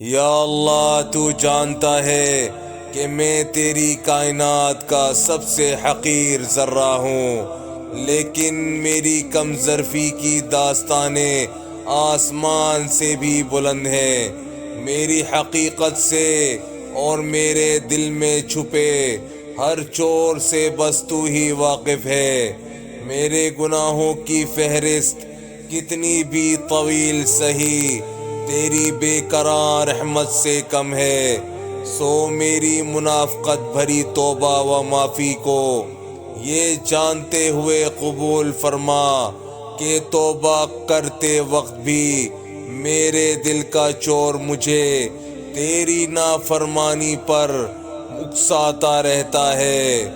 یا اللہ، تو جانتا ہے کہ میں تیری کائنات کا سب سے حقیر ذرہ ہوں، لیکن میری کم ظرفی کی داستانیں آسمان سے بھی بلند ہیں۔ میری حقیقت سے اور میرے دل میں چھپے ہر چور سے بس تو ہی واقف ہے۔ میرے گناہوں کی فہرست کتنی بھی طویل سہی تیری بے قرار رحمت سے کم ہے، سو میری منافقت بھری توبہ و معافی کو یہ جانتے ہوئے قبول فرما کہ توبہ کرتے وقت بھی میرے دل کا چور مجھے تیری نافرمانی پر اکساتا رہتا ہے۔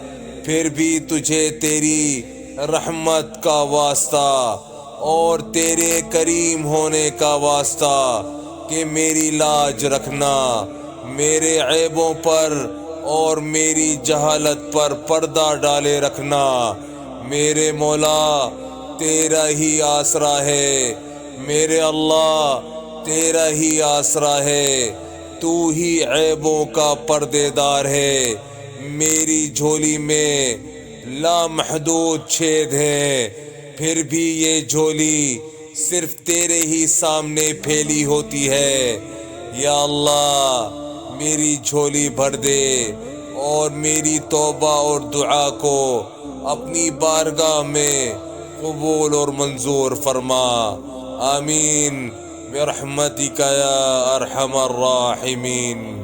پھر بھی تجھے تیری رحمت کا واسطہ اور تیرے کریم ہونے کا واسطہ کہ میری لاج رکھنا، میرے عیبوں پر اور میری جہالت پر پردہ ڈالے رکھنا۔ میرے مولا تیرا ہی آسرا ہے، میرے اللہ تیرا ہی آسرا ہے، تو ہی عیبوں کا پردے دار ہے۔ میری جھولی میں لامحدود چھید ہیں، پھر بھی یہ جھولی صرف تیرے ہی سامنے پھیلی ہوتی ہے۔ یا اللہ میری جھولی بھر دے اور میری توبہ اور دعا کو اپنی بارگاہ میں قبول اور منظور فرما۔ آمین برحمتک یا ارحم الراحمین۔